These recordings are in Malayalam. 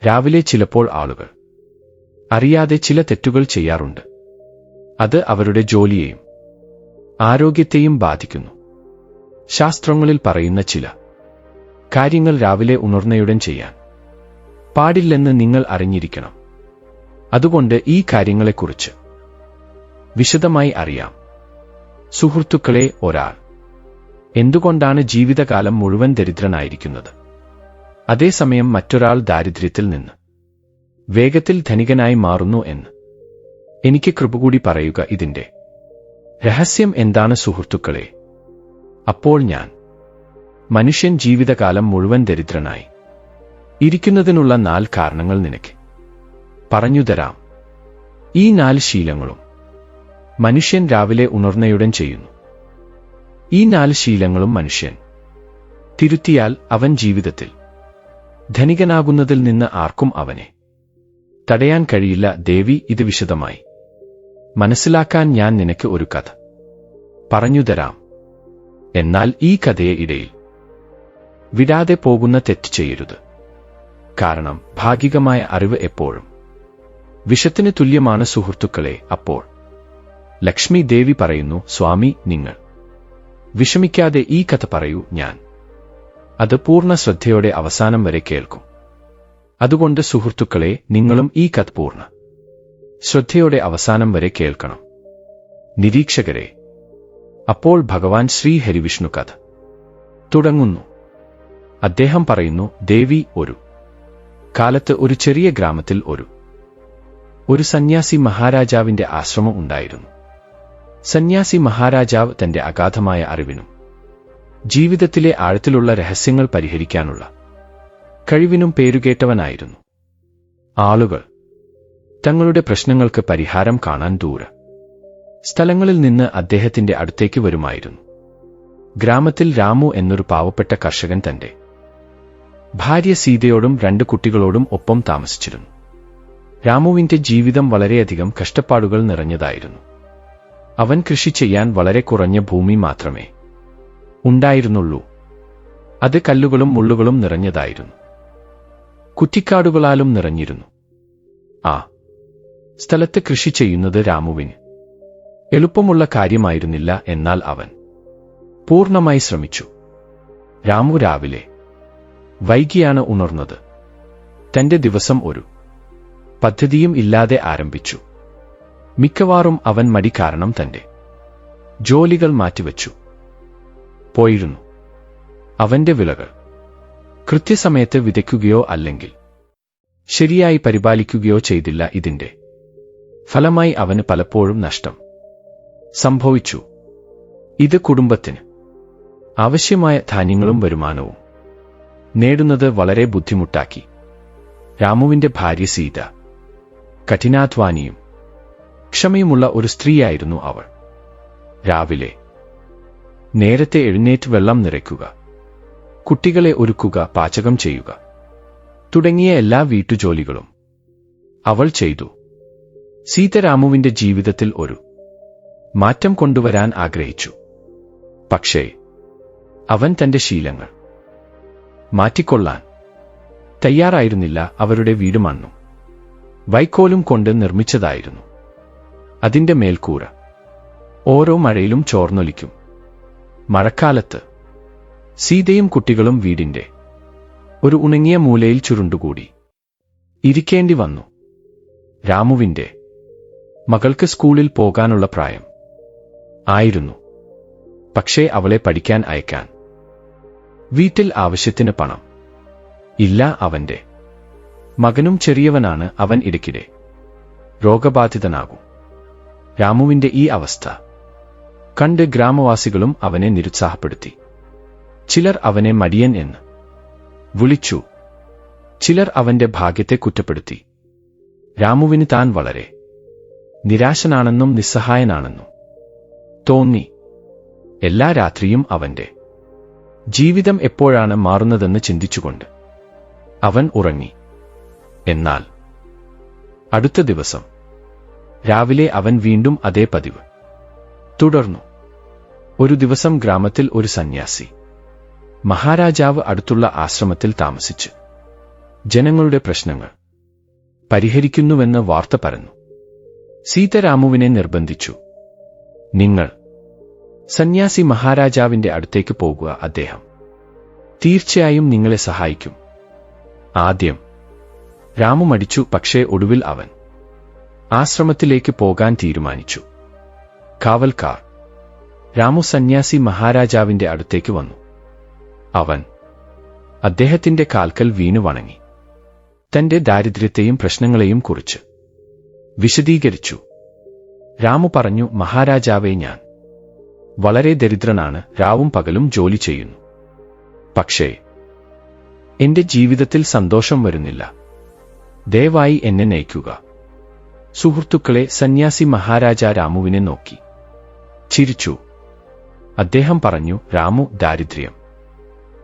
രാവിലെ ചിലപ്പോൾ ആളുകൾ അറിയാതെ ചില തെറ്റുകൾ ചെയ്യാറുണ്ട്. അത് അവരുടെ ജോലിയെയും ആരോഗ്യത്തെയും ബാധിക്കുന്നു. ശാസ്ത്രങ്ങളിൽ പറയുന്ന ചില കാര്യങ്ങൾ രാവിലെ ഉണർന്നയുടൻ ചെയ്യാൻ പാടില്ലെന്ന് നിങ്ങൾ അറിഞ്ഞിരിക്കണം. അതുകൊണ്ട് ഈ കാര്യങ്ങളെക്കുറിച്ച് വിശദമായി അറിയാം. സുഹൃത്തുക്കളെ, ഒരാൾ എന്തുകൊണ്ടാണ് ജീവിതകാലം മുഴുവൻ ദരിദ്രനായിരിക്കുന്നത്, അതേസമയം മറ്റൊരാൾ ദാരിദ്ര്യത്തിൽ നിന്ന് വേഗത്തിൽ ധനികനായി മാറുന്നു എന്ന്? എനിക്ക് കൃപ കൂടി പറയുക. ഇതിന്റെ രഹസ്യം എന്താണ് സുഹൃത്തുക്കളെ? അപ്പോൾ മനുഷ്യൻ ജീവിതകാലം മുഴുവൻ ദരിദ്രനായി ഇരിക്കുന്നതിനുള്ള 4 കാരണങ്ങൾ നിനക്ക് പറഞ്ഞുതരാം. ഈ 4 ശീലങ്ങളും മനുഷ്യൻ രാവിലെ ഉണർന്നയുടൻ ചെയ്യുന്നു. ഈ 4 ശീലങ്ങളും മനുഷ്യൻ തിരുത്തിയാൽ അവൻ ജീവിതത്തിൽ ധനികനാകുന്നതിൽ നിന്ന് ആർക്കും അവനെ തടയാൻ കഴിയില്ല. ദേവി, ഇത് വിശദമായി മനസ്സിലാക്കാൻ ഞാൻ നിനക്ക് ഒരു കഥ പറഞ്ഞുതരാം. എന്നാൽ ഈ കഥയെ ഇടയിൽ വിടാതെ പോകുന്ന തെറ്റ് ചെയ്യരുത്. കാരണം ഭാഗികമായ അറിവ് എപ്പോഴും വിഷത്തിന് തുല്യമാണ് സുഹൃത്തുക്കളെ. അപ്പോൾ ലക്ഷ്മി ദേവി പറയുന്നു, സ്വാമി, നിങ്ങൾ വിഷമിക്കാതെ ഈ കഥ പറയൂ. ഞാൻ അത് പൂർണ്ണ ശ്രദ്ധയോടെ അവസാനം വരെ കേൾക്കും. അതുകൊണ്ട് സുഹൃത്തുക്കളെ, നിങ്ങളും ഈ കഥ പൂർണ്ണ ശ്രദ്ധയോടെ അവസാനം വരെ കേൾക്കണം. നിരീക്ഷകരെ, അപ്പോൾ ഭഗവാൻ ശ്രീ ഹരിവിഷ്ണു കഥ തുടങ്ങുന്നു. അദ്ദേഹം പറയുന്നു, ദേവി, ഒരു കാലത്ത് ഒരു ചെറിയ ഗ്രാമത്തിൽ ഒരു സന്യാസി മഹാരാജാവിന്റെ ആശ്രമം ഉണ്ടായിരുന്നു. സന്യാസി മഹാരാജാവ് തന്റെ അഗാധമായ അറിവിനും ജീവിതത്തിലെ ആഴത്തിലുള്ള രഹസ്യങ്ങൾ പരിഹരിക്കാനുള്ള കഴിവിനും പേരുകേട്ടവനായിരുന്നു. ആളുകൾ തങ്ങളുടെ പ്രശ്നങ്ങൾക്ക് പരിഹാരം കാണാൻ ദൂര സ്ഥലങ്ങളിൽ നിന്ന് അദ്ദേഹത്തിന്റെ അടുത്തേക്ക് വരുമായിരുന്നു. ഗ്രാമത്തിൽ രാമു എന്നൊരു പാവപ്പെട്ട കർഷകൻ തന്റെ ഭാര്യ സീതയോടും 2 കുട്ടികളോടും ഒപ്പം താമസിച്ചിരുന്നു. രാമുവിന്റെ ജീവിതം വളരെയധികം കഷ്ടപ്പാടുകൾ നിറഞ്ഞതായിരുന്നു. അവൻ കൃഷി ചെയ്യാൻ വളരെ കുറഞ്ഞ ഭൂമി മാത്രമേ ഉണ്ടായിരുന്നുള്ളൂ. അത് കല്ലുകളും മുള്ളുകളും നിറഞ്ഞതായിരുന്നു. കുറ്റിക്കാടുകളാലും നിറഞ്ഞിരുന്നു. ആ സ്ഥലത്ത് കൃഷി ചെയ്യുന്നത് രാമുവിന് എളുപ്പമുള്ള കാര്യമായിരുന്നില്ല. എന്നാൽ അവൻ പൂർണ്ണമായി ശ്രമിച്ചു. രാമു രാവിലെ വൈകിയാണ് ഉണർന്നത്. തന്റെ ദിവസം ഒരു പദ്ധതിയും ഇല്ലാതെ ആരംഭിച്ചു. മിക്കവാറും അവൻ മടി കാരണം തന്റെ ജോലികൾ മാറ്റിവെച്ചു പോയിരുന്നു. അവന്റെ വിളകൾ കൃത്യസമയത്ത് വിതയ്ക്കുകയോ അല്ലെങ്കിൽ ശരിയായി പരിപാലിക്കുകയോ ചെയ്തില്ല. ഇതിന്റെ ഫലമായി അവന് പലപ്പോഴും നഷ്ടം സംഭവിച്ചു. ഇത് കുടുംബത്തിന് ആവശ്യമായ ധാന്യങ്ങളും വരുമാനവും നേടുന്നത് വളരെ ബുദ്ധിമുട്ടാക്കി. രാമുവിന്റെ ഭാര്യ സീത കഠിനാധ്വാനിയും ക്ഷമയുമുള്ള ഒരു സ്ത്രീയായിരുന്നു അവൾ. രാവിലെ നേരത്തെ എഴുന്നേറ്റ് വെള്ളം നിറയ്ക്കുക, കുട്ടികളെ ഒരുക്കുക, പാചകം ചെയ്യുക തുടങ്ങിയ എല്ലാ വീട്ടുജോലികളും അവൾ ചെയ്തു. സീത രാമുവിന്റെ ജീവിതത്തിൽ ഒരു മാറ്റം കൊണ്ടുവരാൻ ആഗ്രഹിച്ചു. പക്ഷേ അവൻ തന്റെ ശീലങ്ങൾ മാറ്റിക്കൊള്ളാൻ തയ്യാറായിരുന്നില്ല. അവരുടെ വീട് മണ്ണും വൈക്കോലും കൊണ്ട് നിർമ്മിച്ചതായിരുന്നു. അതിന്റെ മേൽക്കൂര ഓരോ മഴയിലും ചോർന്നൊലിക്കും. മഴക്കാലത്ത് സീതയും കുട്ടികളും വീടിന്റെ ഒരു ഉണങ്ങിയ മൂലയിൽ ചുരുണ്ടുകൂടി ഇരിക്കേണ്ടി വന്നു. രാമുവിന്റെ മകൾക്ക് സ്കൂളിൽ പോകാനുള്ള പ്രായം ആയിരുന്നു. പക്ഷേ അവളെ പഠിക്കാൻ അയക്കാൻ വീട്ടിൽ ആവശ്യത്തിന് പണം ഇല്ല. അവന്റെ മകനും ചെറിയവനാണ്. അവൻ ഇടയ്ക്കിടെ രോഗബാധിതനാകും. രാമുവിന്റെ ഈ അവസ്ഥ കണ്ട് ഗ്രാമവാസികളും അവനെ നിരുത്സാഹപ്പെടുത്തി. ചിലർ അവനെ മടിയൻ എന്ന് വിളിച്ചു. ചിലർ അവന്റെ ഭാഗ്യത്തെ കുറ്റപ്പെടുത്തി. രാമുവിന് താൻ വളരെ നിരാശനാണെന്നും നിസ്സഹായനാണെന്നും തോന്നി. എല്ലാ രാത്രിയും അവന്റെ ജീവിതം എപ്പോഴാണ് മാറുന്നതെന്ന് ചിന്തിച്ചുകൊണ്ട് അവൻ ഉറങ്ങി. എന്നാൽ അടുത്ത ദിവസം രാവിലെ അവൻ വീണ്ടും അതേ പതിവ് തുടർന്നു. ഒരു ദിവസം ഗ്രാമത്തിൽ ഒരു സന്യാസി മഹാരാജാവ് അടുത്തുള്ള ആശ്രമത്തിൽ താമസിച്ച് ജനങ്ങളുടെ പ്രശ്നങ്ങൾ പരിഹരിക്കുന്നുവെന്ന് വാർത്ത പരന്നു. സീത രാമുവിനെ നിർബന്ധിച്ചു. നിങ്ങൾ സന്യാസി മഹാരാജാവിന്റെ അടുത്തേക്ക് പോകുക, അദ്ദേഹം തീർച്ചയായും നിങ്ങളെ സഹായിക്കും. ആദ്യം രാമു മടിച്ചു, പക്ഷേ ഒടുവിൽ അവൻ ആശ്രമത്തിലേക്ക് പോകാൻ തീരുമാനിച്ചു. കാവൽക്കാർ രാമു സന്യാസി മഹാരാജാവിന്റെ അടുത്തേക്ക് വന്നു. അവൻ അദ്ദേഹത്തിന്റെ കാൽക്കൽ വീണു വണങ്ങി. തന്റെ ദാരിദ്ര്യത്തെയും പ്രശ്നങ്ങളെയും കുറിച്ച് വിശദീകരിച്ചു. രാമു പറഞ്ഞു, മഹാരാജാവേ, ഞാൻ വളരെ ദരിദ്രനാണ്, രാവും പകലും ജോലി ചെയ്യുന്നു. പക്ഷേ എന്റെ ജീവിതത്തിൽ സന്തോഷം വരുന്നില്ല. ദയവായി എന്നെ നയിക്കുക. സുഹൃത്തുക്കളെ, സന്യാസി മഹാരാജ രാമുവിനെ നോക്കി ചിരിച്ചു. അദ്ദേഹം പറഞ്ഞു, രാമു, ദാരിദ്ര്യം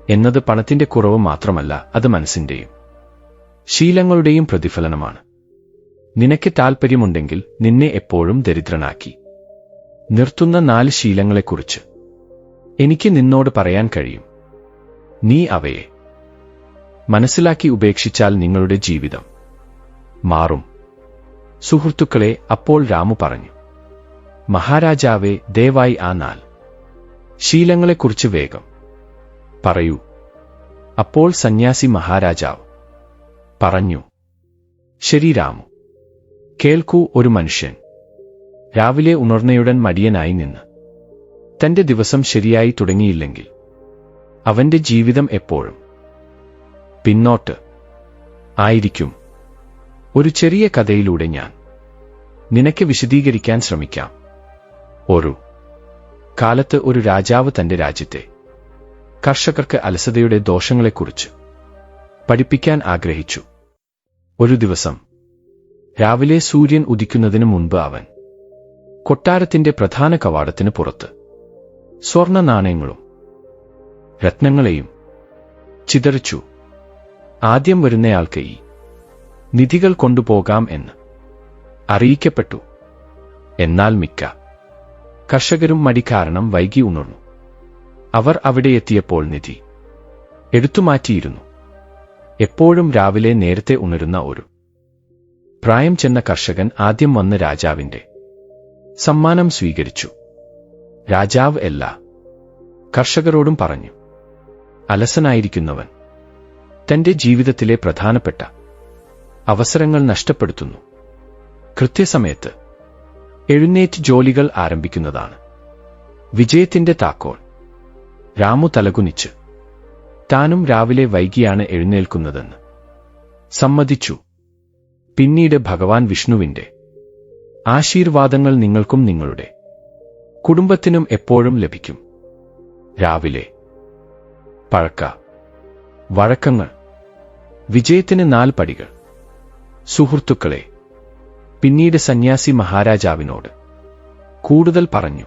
എന്നത് പണത്തിന്റെ കുറവ് മാത്രമല്ല, അത് മനസ്സിന്റെയും ശീലങ്ങളുടെയും പ്രതിഫലനമാണ്. നിനക്ക് താൽപ്പര്യമുണ്ടെങ്കിൽ നിന്നെ എപ്പോഴും ദരിദ്രനാക്കി നിർത്തുന്ന 4 ശീലങ്ങളെക്കുറിച്ച് എനിക്ക് നിന്നോട് പറയാൻ കഴിയും. നീ അവയെ മനസ്സിലാക്കി ഉപേക്ഷിച്ചാൽ നിങ്ങളുടെ ജീവിതം മാറും. സുഹൃത്തുക്കളെ, അപ്പോൾ രാമു പറഞ്ഞു, മഹാരാജാവേ, ദയവായി ആ 4 ശീലങ്ങളെക്കുറിച്ച് വേഗം പറയൂ. അപ്പോൾ സന്യാസി മഹാരാജാവ് പറഞ്ഞു, ശരി രാമു, കേൾക്കൂ. ഒരു മനുഷ്യൻ രാവിലെ ഉണർന്നയുടൻ മടിയനായി നിന്ന് തന്റെ ദിവസം ശരിയായി തുടങ്ങിയില്ലെങ്കിൽ അവന്റെ ജീവിതം എപ്പോഴും പിന്നോട്ട് ആയിരിക്കും. ഒരു ചെറിയ കഥയിലൂടെ ഞാൻ നിനക്ക് വിശദീകരിക്കാൻ ശ്രമിക്കാം. ഒരു കാലത്ത് ഒരു രാജാവ് തന്റെ രാജ്യത്തെ കർഷകർക്ക് അലസതയുടെ ദോഷങ്ങളെക്കുറിച്ച് പഠിപ്പിക്കാൻ ആഗ്രഹിച്ചു. ഒരു ദിവസം രാവിലെ സൂര്യൻ ഉദിക്കുന്നതിന് മുൻപ് അവൻ കൊട്ടാരത്തിന്റെ പ്രധാന കവാടത്തിന് പുറത്ത് സ്വർണ്ണ നാണയങ്ങളും രത്നങ്ങളെയും ചിതറിച്ചു. ആദ്യം വരുന്നയാൾക്ക് ഈ നിധികൾ കൊണ്ടുപോകാം എന്ന് അറിയിക്കപ്പെട്ടു. എന്നാൽ മിക്ക കർഷകരും മടി കാരണം വൈകി ഉണർന്നു. അവർ അവിടെ എത്തിയപ്പോൾ നിധി എടുത്തുമാറ്റിയിരുന്നു. എപ്പോഴും രാവിലെ നേരത്തെ ഉണരുന്ന ഒരു പ്രായം ചെന്ന കർഷകൻ ആദ്യം വന്ന് രാജാവിന്റെ സമ്മാനം സ്വീകരിച്ചു. രാജാവ് എല്ലാ കർഷകരോടും പറഞ്ഞു, അലസനായിരിക്കുന്നവൻ തന്റെ ജീവിതത്തിലെ പ്രധാനപ്പെട്ട അവസരങ്ങൾ നഷ്ടപ്പെടുത്തുന്നു. കൃത്യസമയത്ത് എഴുന്നേറ്റ് ജോലികൾ ആരംഭിക്കുന്നതാണ് വിജയത്തിന്റെ താക്കോൽ. രാമു തലകുനിച്ച് താനും രാവിലെ വൈകിയാണ് എഴുന്നേൽക്കുന്നതെന്ന് സമ്മതിച്ചു. പിന്നീട് ഭഗവാൻ വിഷ്ണുവിന്റെ ആശീർവാദങ്ങൾ നിങ്ങൾക്കും നിങ്ങളുടെ കുടുംബത്തിനും എപ്പോഴും ലഭിക്കും. രാവിലെ പഴക്ക വഴക്കങ്ങൾ വിജയത്തിന് 4 പടികൾ. സുഹൃത്തുക്കളെ, പിന്നീട് സന്യാസി മഹാരാജാവിനോട് കൂടുതൽ പറഞ്ഞു.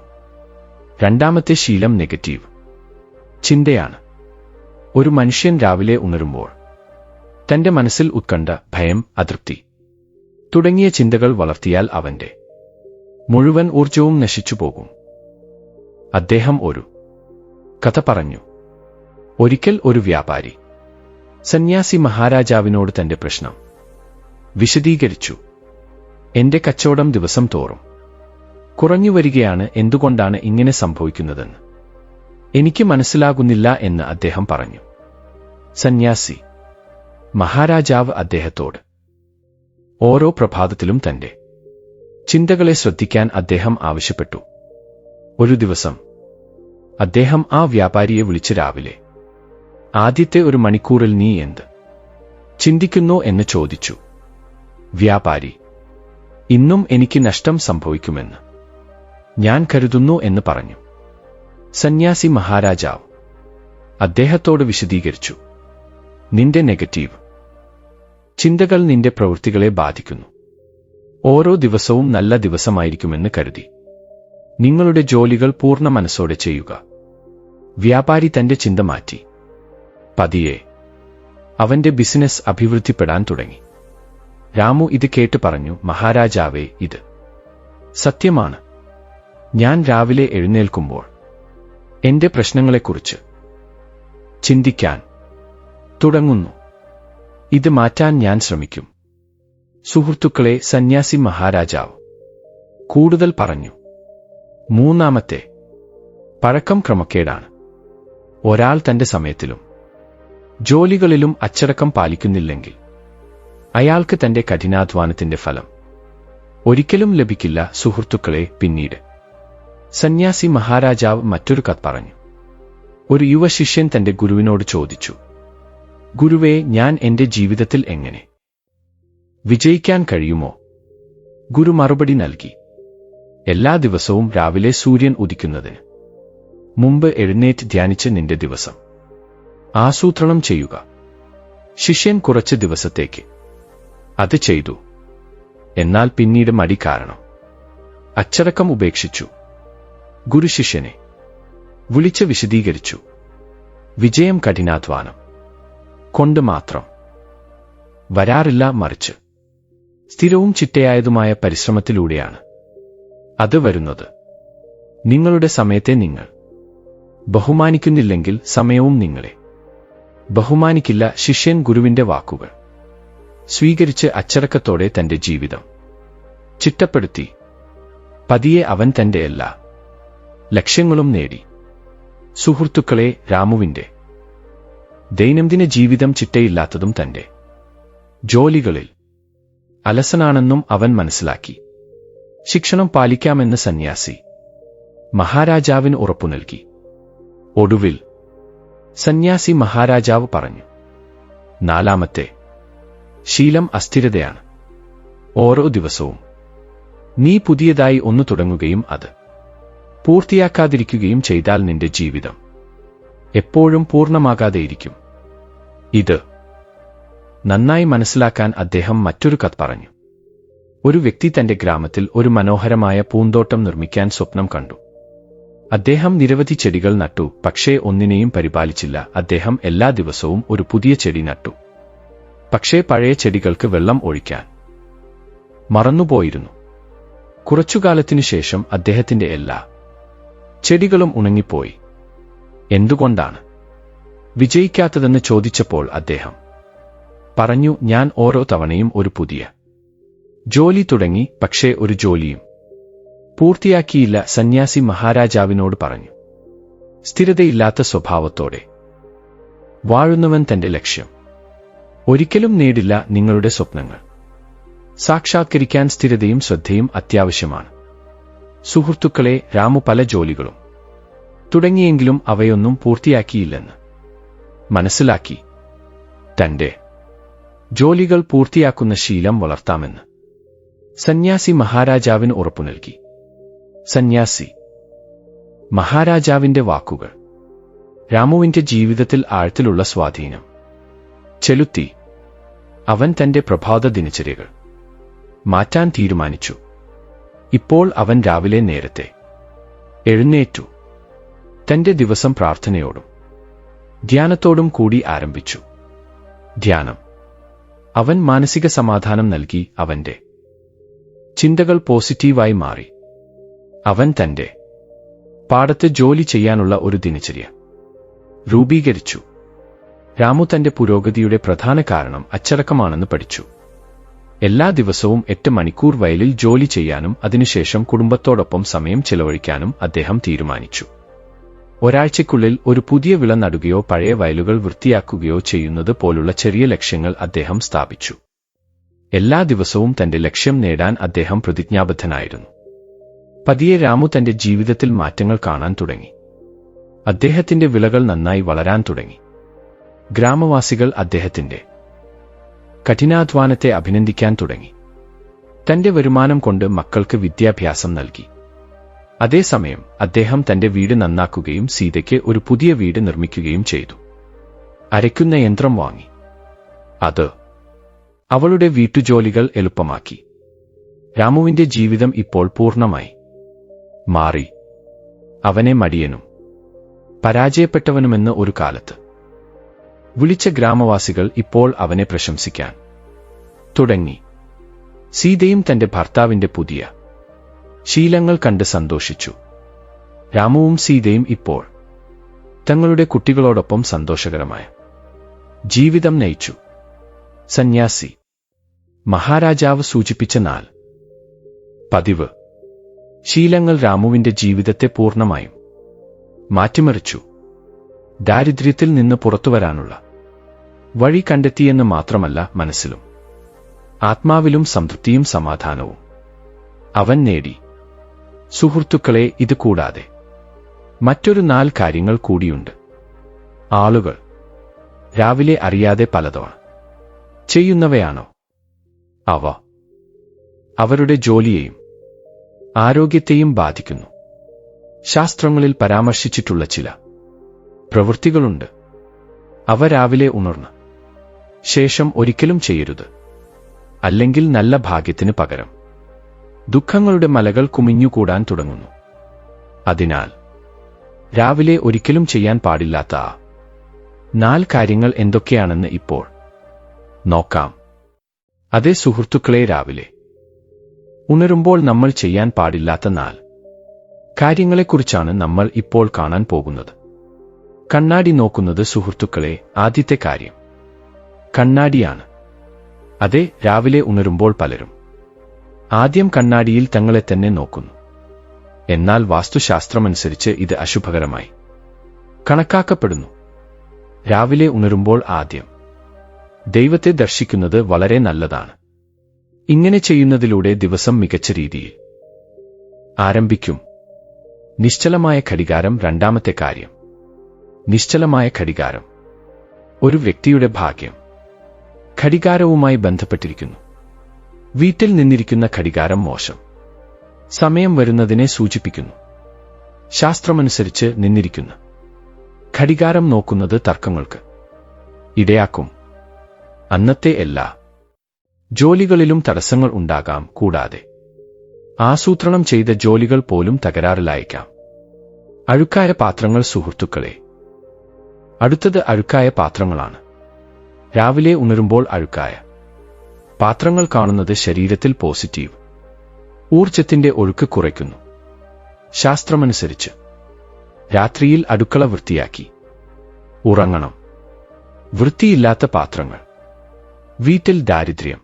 രണ്ടാമത്തെ ശീലം നെഗറ്റീവ് ചിന്തയാണ്. ഒരു മനുഷ്യൻ രാവിലെ ഉണരുമ്പോൾ തന്റെ മനസ്സിൽ ഉത്കണ്ഠ, ഭയം, അതൃപ്തി തുടങ്ങിയ ചിന്തകൾ വളർത്തിയാൽ അവന്റെ മുഴുവൻ ഊർജവും നശിച്ചുപോകും. അദ്ദേഹം ഒരു കഥ പറഞ്ഞു. ഒരിക്കൽ ഒരു വ്യാപാരി സന്യാസി മഹാരാജാവിനോട് തന്റെ പ്രശ്നം വിശദീകരിച്ചു. എന്റെ കച്ചവടം ദിവസം തോറും കുറഞ്ഞുവരികയാണ്, എന്തുകൊണ്ടാണ് ഇങ്ങനെ സംഭവിക്കുന്നതെന്ന് എനിക്ക് മനസ്സിലാകുന്നില്ല എന്ന് അദ്ദേഹം പറഞ്ഞു. സന്യാസി മഹാരാജാവ് അദ്ദേഹത്തോട് ഓരോ പ്രഭാതത്തിലും തന്റെ ചിന്തകളെ ശ്രദ്ധിക്കാൻ അദ്ദേഹം ആവശ്യപ്പെട്ടു. ഒരു ദിവസം അദ്ദേഹം ആ വ്യാപാരിയെ വിളിച്ച് രാവിലെ ആദ്യത്തെ 1 മണിക്കൂറിൽ നീ എന്ത് ചിന്തിക്കുന്നോ എന്ന് ചോദിച്ചു. വ്യാപാരി, ഇന്നും എനിക്ക് നഷ്ടം സംഭവിക്കുമെന്ന് ഞാൻ കരുതുന്നു എന്ന് പറഞ്ഞു. സന്യാസി മഹാരാജാവ് അദ്ദേഹത്തോട് വിശദീകരിച്ചു, നിന്റെ നെഗറ്റീവ് ചിന്തകൾ നിന്റെ പ്രവൃത്തികളെ ബാധിക്കുന്നു. ഓരോ ദിവസവും നല്ല ദിവസമായിരിക്കുമെന്ന് കരുതി നിങ്ങളുടെ ജോലികൾ പൂർണ്ണ മനസ്സോടെ ചെയ്യുക. വ്യാപാരി തന്റെ ചിന്ത മാറ്റി. പതിയെ അവന്റെ ബിസിനസ് അഭിവൃദ്ധിപ്പെടാൻ തുടങ്ങി. രാമു ഇത് കേട്ട് പറഞ്ഞു, മഹാരാജാവേ, ഇത് സത്യമാണ്. ഞാൻ രാവിലെ എഴുന്നേൽക്കുമ്പോൾ എന്റെ പ്രശ്നങ്ങളെക്കുറിച്ച് ചിന്തിക്കാൻ തുടങ്ങുന്നു. ഇത് മാറ്റാൻ ഞാൻ ശ്രമിക്കും. സുഹൃത്തുക്കളെ, സന്യാസി മഹാരാജാവ് കൂടുതൽ പറഞ്ഞു. മൂന്നാമത്തെ പഴക്കം ക്രമക്കേടാണ്. ഒരാൾ തന്റെ സമയത്തിലും ജോലികളിലും അച്ചടക്കം പാലിക്കുന്നില്ലെങ്കിൽ അയാൾക്ക് തന്റെ കഠിനാധ്വാനത്തിന്റെ ഫലം ഒരിക്കലും ലഭിക്കില്ല. സുഹൃത്തുക്കളെ, പിന്നീട് സന്യാസി മഹാരാജാവ് മറ്റൊരു കഥ പറഞ്ഞു. ഒരു യുവ ശിഷ്യൻ തന്റെ ഗുരുവിനോട് ചോദിച്ചു, ഗുരുവേ, ഞാൻ എന്റെ ജീവിതത്തിൽ എങ്ങനെ വിജയിക്കാൻ കഴിയുമോ? ഗുരു മറുപടി നൽകി, എല്ലാ ദിവസവും രാവിലെ സൂര്യൻ ഉദിക്കുന്നതിന് മുമ്പ് എഴുന്നേറ്റ് ധ്യാനിച്ച് നിന്റെ ദിവസം ആസൂത്രണം ചെയ്യുക. ശിഷ്യൻ കുറച്ച് ദിവസത്തേക്ക് അത് ചെയ്തു. എന്നാൽ പിന്നീട് മടി കാരണം അച്ചടക്കം ഉപേക്ഷിച്ചു. ഗുരു ശിഷ്യനെ വിളിച്ച് വിശദീകരിച്ചു, വിജയം കഠിനാധ്വാനം കൊണ്ട് മാത്രം വരാറില്ല, മറിച്ച് സ്ഥിരവും ചിട്ടയായതുമായ പരിശ്രമത്തിലൂടെയാണ് അത് വരുന്നത്. നിങ്ങളുടെ സമയത്തെ നിങ്ങൾ ബഹുമാനിക്കുന്നില്ലെങ്കിൽ സമയവും നിങ്ങളെ ബഹുമാനിക്കില്ല. ശിഷ്യൻ ഗുരുവിന്റെ വാക്കുകൾ സ്വീകരിച്ച് അച്ചടക്കത്തോടെ തന്റെ ജീവിതം ചിട്ടപ്പെടുത്തി. പതിയെ അവൻ തന്റെ എല്ലാ ലക്ഷ്യങ്ങളും നേടി. സുഹൃത്തുക്കളെ, രാമുവിന്റെ ദൈനംദിന ജീവിതം ചിട്ടയില്ലാത്തതും തന്റെ ജോലികളിൽ അലസനാണെന്നും അവൻ മനസ്സിലാക്കി. ശിക്ഷണം പാലിക്കാമെന്ന് സന്യാസി മഹാരാജാവിന് ഉറപ്പു നൽകി. ഒടുവിൽ സന്യാസി മഹാരാജാവ് പറഞ്ഞു, നാലാമത്തെ ശീലം അസ്ഥിരതയാണ്. ഓരോ ദിവസവും നീ പുതിയതായി ഒന്ന് തുടങ്ങുകയും അത് പൂർത്തിയാക്കാതിരിക്കുകയും ചെയ്താൽ നിന്റെ ജീവിതം എപ്പോഴും പൂർണ്ണമാകാതെയിരിക്കും. ഇത് നന്നായി മനസ്സിലാക്കാൻ അദ്ദേഹം മറ്റൊരു കഥ പറഞ്ഞു. ഒരു വ്യക്തി തന്റെ ഗ്രാമത്തിൽ ഒരു മനോഹരമായ പൂന്തോട്ടം നിർമ്മിക്കാൻ സ്വപ്നം കണ്ടു. അദ്ദേഹം നിരവധി ചെടികൾ നട്ടു, പക്ഷേ ഒന്നിനെയും പരിപാലിച്ചില്ല. അദ്ദേഹം എല്ലാ ദിവസവും ഒരു പുതിയ ചെടി നട്ടു, പക്ഷേ പഴയ ചെടികൾക്ക് വെള്ളം ഒഴിക്കാൻ മറന്നുപോയിരുന്നു. കുറച്ചുകാലത്തിനു ശേഷം അദ്ദേഹത്തിന്റെ എല്ലാ ചെടികളും ഉണങ്ങിപ്പോയി. എന്തുകൊണ്ടാണ് വിജയിക്കാത്തതെന്ന് ചോദിച്ചപ്പോൾ അദ്ദേഹം പറഞ്ഞു, ഞാൻ ഓരോ തവണയും ഒരു പുതിയ ജോലി തുടങ്ങി, പക്ഷേ ഒരു ജോലിയും പൂർത്തിയാക്കിയില്ല. സന്യാസി മഹാരാജാവിനോട് പറഞ്ഞു, സ്ഥിരതയില്ലാത്ത സ്വഭാവത്തോടെ വാഴുന്നവൻ തന്റെ ലക്ഷ്യം ഒരിക്കലും നേടില്ല. നിങ്ങളുടെ സ്വപ്നങ്ങൾ സാക്ഷാത്കരിക്കാൻ സ്ഥിരതയും ശ്രദ്ധയും അത്യാവശ്യമാണ്. സുഹൃത്തുക്കളെ, രാമു പല ജോലികളും തുടങ്ങിയെങ്കിലും അവയൊന്നും പൂർത്തിയാക്കിയില്ലെന്ന് മനസ്സിലാക്കി. തന്റെ ജോലികൾ പൂർത്തിയാക്കുന്ന ശീലം വളർത്താമെന്ന് സന്യാസി മഹാരാജാവിന് ഉറപ്പു നൽകി. സന്യാസി മഹാരാജാവിന്റെ വാക്കുകൾ രാമുവിന്റെ ജീവിതത്തിൽ ആഴത്തിലുള്ള സ്വാധീനം ചെലുത്തി. അവൻ തന്റെ പ്രഭാത ദിനചര്യകൾ മാറ്റാൻ തീരുമാനിച്ചു. ഇപ്പോൾ അവൻ രാവിലെ നേരത്തെ എഴുന്നേറ്റു. തന്റെ ദിവസം പ്രാർത്ഥനയോടും ധ്യാനത്തോടും കൂടി ആരംഭിച്ചു. ധ്യാനം അവൻ മാനസിക സമാധാനം നൽകി. അവന്റെ ചിന്തകൾ പോസിറ്റീവായി മാറി. അവൻ തന്റെ പാടത്ത് ജോലി ചെയ്യാനുള്ള ഒരു ദിനചര്യ രൂപീകരിച്ചു. രാമു തന്റെ പുരോഗതിയുടെ പ്രധാന കാരണം അച്ചടക്കമാണെന്ന് പഠിച്ചു. എല്ലാ ദിവസവും 8 മണിക്കൂർ വയലിൽ ജോലി ചെയ്യാനും അതിനുശേഷം കുടുംബത്തോടൊപ്പം സമയം ചെലവഴിക്കാനും അദ്ദേഹം തീരുമാനിച്ചു. ഒരാഴ്ചയ്ക്കുള്ളിൽ ഒരു പുതിയ വിള നടുകയോ പഴയ വയലുകൾ വൃത്തിയാക്കുകയോ ചെയ്യുന്നത് പോലുള്ള ചെറിയ ലക്ഷ്യങ്ങൾ അദ്ദേഹം സ്ഥാപിച്ചു. എല്ലാ ദിവസവും തന്റെ ലക്ഷ്യം നേടാൻ അദ്ദേഹം പ്രതിജ്ഞാബദ്ധനായിരുന്നു. പതിയെ രാമു തന്റെ ജീവിതത്തിൽ മാറ്റങ്ങൾ കാണാൻ തുടങ്ങി. അദ്ദേഹത്തിന്റെ വിളകൾ നന്നായി വളരാൻ തുടങ്ങി. ഗ്രാമവാസികൾ അദ്ദേഹത്തിന്റെ കഠിനാധ്വാനത്തെ അഭിനന്ദിക്കാൻ തുടങ്ങി. തന്റെ വരുമാനം കൊണ്ട് മക്കൾക്ക് വിദ്യാഭ്യാസം നൽകി. അതേസമയം അദ്ദേഹം തന്റെ വീട് നന്നാക്കുകയും സീതയ്ക്ക് ഒരു പുതിയ വീട് നിർമ്മിക്കുകയും ചെയ്തു. അരയ്ക്കുന്ന യന്ത്രം വാങ്ങി. അത് അവളുടെ വീട്ടുജോലികൾ എളുപ്പമാക്കി. രാമുവിന്റെ ജീവിതം ഇപ്പോൾ പൂർണ്ണമായി മാറി. അവനെ മടിയനും പരാജയപ്പെട്ടവനുമെന്ന് ഒരു കാലത്ത് വിളിച്ച ഗ്രാമവാസികൾ ഇപ്പോൾ അവനെ പ്രശംസിക്കാൻ തുടങ്ങി. സീതയും തന്റെ ഭർത്താവിന്റെ പുതിയ ശീലങ്ങൾ കണ്ട് സന്തോഷിച്ചു. രാമുവും സീതയും ഇപ്പോൾ തങ്ങളുടെ കുട്ടികളോടൊപ്പം സന്തോഷകരമായ ജീവിതം നയിച്ചു. സന്യാസി മഹാരാജാവ് സൂചിപ്പിച്ച 4 പതിവ് ശീലങ്ങൾ രാമുവിന്റെ ജീവിതത്തെ പൂർണ്ണമായും മാറ്റിമറിച്ചു. ദാരിദ്ര്യത്തിൽ നിന്ന് പുറത്തുവരാനുള്ള വഴി കണ്ടെത്തിയെന്ന് മാത്രമല്ല, മനസ്സിലും ആത്മാവിലും സംതൃപ്തിയും സമാധാനവും അവൻ നേടി. സുഹൃത്തുക്കളെ, ഇത് കൂടാതെ മറ്റൊരു 4 കാര്യങ്ങൾ കൂടിയുണ്ട്. ആളുകൾ രാവിലെ അറിയാതെ പലതവണ ചെയ്യുന്നവയാണോ അവ? അവരുടെ ജോലിയെയും ആരോഗ്യത്തെയും ബാധിക്കുന്നു. ശാസ്ത്രങ്ങളിൽ പരാമർശിച്ചിട്ടുള്ള ചില പ്രവൃത്തികളുണ്ട്. അവ രാവിലെ ഉണർന്ന ശേഷം ഒരിക്കലും ചെയ്യരുത്. അല്ലെങ്കിൽ നല്ല ഭാഗ്യത്തിന് പകരം ദുഃഖങ്ങളുടെ മലകൾ കുമിഞ്ഞുകൂടാൻ തുടങ്ങുന്നു. അതിനാൽ രാവിലെ ഒരിക്കലും ചെയ്യാൻ പാടില്ലാത്ത ആ 4 കാര്യങ്ങൾ എന്തൊക്കെയാണെന്ന് ഇപ്പോൾ നോക്കാം. അതേ സുഹൃത്തുക്കളെ, രാവിലെ ഉണരുമ്പോൾ നമ്മൾ ചെയ്യാൻ പാടില്ലാത്ത 4 കാര്യങ്ങളെക്കുറിച്ചാണ് നമ്മൾ ഇപ്പോൾ കാണാൻ പോകുന്നത്. കണ്ണാടി നോക്കുന്നത്. സുഹൃത്തുക്കളെ, ആദ്യത്തെ കാര്യം കണ്ണാടിയാണ്. അതെ, രാവിലെ ഉണരുമ്പോൾ പലരും ആദ്യം കണ്ണാടിയിൽ തങ്ങളെ തന്നെ നോക്കുന്നു. എന്നാൽ വാസ്തുശാസ്ത്രമനുസരിച്ച് ഇത് അശുഭകരമായി കണക്കാക്കപ്പെടുന്നു. രാവിലെ ഉണരുമ്പോൾ ആദ്യം ദൈവത്തെ ദർശിക്കുന്നത് വളരെ നല്ലതാണ്. ഇങ്ങനെ ചെയ്യുന്നതിലൂടെ ദിവസം മികച്ച രീതിയിൽ ആരംഭിക്കും. നിശ്ചലമായ ഘടികാരം. രണ്ടാമത്തെ കാര്യം നിശ്ചലമായ ഘടികാരം. ഒരു വ്യക്തിയുടെ ഭാഗ്യം ഘടികാരവുമായി ബന്ധപ്പെട്ടിരിക്കുന്നു. വീട്ടിൽ നിന്നിരിക്കുന്ന ഘടികാരം മോശം സമയം വരുന്നതിനെ സൂചിപ്പിക്കുന്നു. ശാസ്ത്രമനുസരിച്ച് നിന്നിരിക്കുന്ന ഘടികാരം നോക്കുന്നത് തർക്കങ്ങൾക്ക് ഇടയാക്കും. അന്നത്തെ എല്ലാ ജോലികളിലും തടസ്സങ്ങൾ ഉണ്ടാകാം. കൂടാതെ ആസൂത്രണം ചെയ്ത ജോലികൾ പോലും തകരാറിലായേക്കാം. അഴുക്കായ പാത്രങ്ങൾ. സുഹൃത്തുക്കളെ, അടുത്തത് അഴുക്കായ പാത്രങ്ങളാണ്. രാവിലെ ഉണരുമ്പോൾ അഴുക്കായ പാത്രങ്ങൾ കാണുന്നത് ശരീരത്തിൽ പോസിറ്റീവ് ഊർജത്തിന്റെ ഒഴുക്ക് കുറയ്ക്കുന്നു. ശാസ്ത്രമനുസരിച്ച് രാത്രിയിൽ അടുക്കള വൃത്തിയാക്കി ഉറങ്ങണം. വൃത്തിയില്ലാത്ത പാത്രങ്ങൾ വീട്ടിൽ ദാരിദ്ര്യം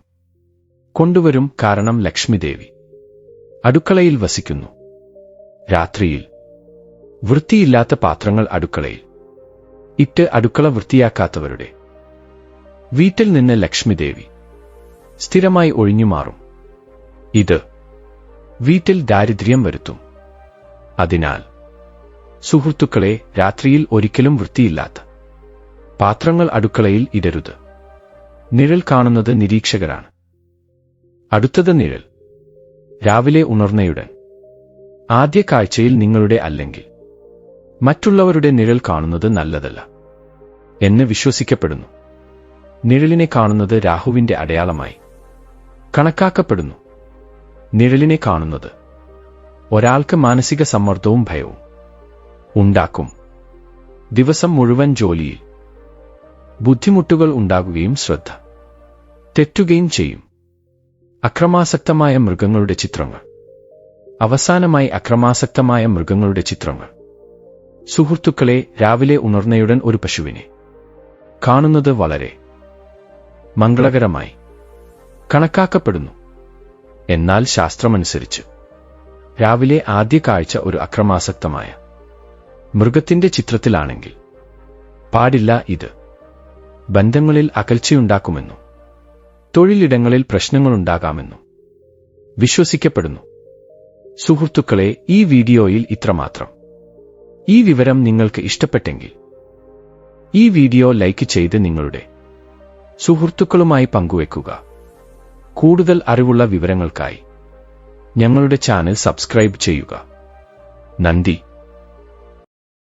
കൊണ്ടുവരും. കാരണം ലക്ഷ്മിദേവി അടുക്കളയിൽ വസിക്കുന്നു. രാത്രിയിൽ വൃത്തിയില്ലാത്ത പാത്രങ്ങൾ അടുക്കളയിൽ ഇട്ട് അടുക്കള വൃത്തിയാക്കാത്തവരുടെ വീട്ടിൽ നിന്ന് ലക്ഷ്മിദേവി സ്ഥിരമായി ഒഴിഞ്ഞുമാറും. ഇത് വീട്ടിൽ ദാരിദ്ര്യം വരുത്തും. അതിനാൽ സുഹൃത്തുക്കളെ, രാത്രിയിൽ ഒരിക്കലും വൃത്തിയില്ലാത്ത പാത്രങ്ങൾ അടുക്കളയിൽ ഇടരുത്. നിഴൽ കാണുന്നത് നിരീക്ഷകരാണ്. അടുത്തത് നിഴൽ. രാവിലെ ഉണർന്നയുടൻ ആദ്യ കാഴ്ചയിൽ നിങ്ങളുടെ അല്ലെങ്കിൽ മറ്റുള്ളവരുടെ നിഴൽ കാണുന്നത് നല്ലതല്ല എന്ന് വിശ്വസിക്കപ്പെടുന്നു. നിഴലിനെ കാണുന്നത് രാഹുവിന്റെ അടയാളമായി കണക്കാക്കപ്പെടുന്നു. നിഴലിനെ കാണുന്നത് ഒരാൾക്ക് മാനസിക സമ്മർദ്ദവും ഭയവും ഉണ്ടാക്കും. ദിവസം മുഴുവൻ ജോലിയിൽ ബുദ്ധിമുട്ടുകൾ ഉണ്ടാകുകയും ശ്രദ്ധ തെറ്റുകയും ചെയ്യും. അക്രമാസക്തമായ മൃഗങ്ങളുടെ ചിത്രങ്ങൾ. അവസാനമായി അക്രമാസക്തമായ മൃഗങ്ങളുടെ ചിത്രങ്ങൾ. സുഹൃത്തുക്കളെ, രാവിലെ ഉണർന്നയുടൻ ഒരു പശുവിനെ കാണുന്നത് വളരെ മംഗളകരമായി കണക്കാക്കപ്പെടുന്നു. എന്നാൽ ശാസ്ത്രമനുസരിച്ച് രാവിലെ ആദ്യ കാഴ്ച ഒരു അക്രമാസക്തമായ മൃഗത്തിന്റെ ചിത്രത്തിലാണെങ്കിൽ പാടില്ല. ഇത് ബന്ധങ്ങളിൽ അകൽച്ചയുണ്ടാക്കുമെന്നും തൊഴിലിടങ്ങളിൽ പ്രശ്നങ്ങളുണ്ടാകാമെന്നും വിശ്വസിക്കപ്പെടുന്നു. സുഹൃത്തുക്കളെ, ഈ വീഡിയോയിൽ ഇത്രമാത്രം. ഈ വിവരം നിങ്ങൾക്ക് ഇഷ്ടപ്പെട്ടെങ്കിൽ ഈ വീഡിയോ ലൈക്ക് ചെയ്ത് നിങ്ങളുടെ സുഹൃത്തുക്കളുമായി പങ്കുവെക്കുക. കൂടുതൽ അറിവുള്ള വിവരങ്ങൾക്കായി ഞങ്ങളുടെ ചാനൽ സബ്സ്ക്രൈബ് ചെയ്യുക. നന്ദി.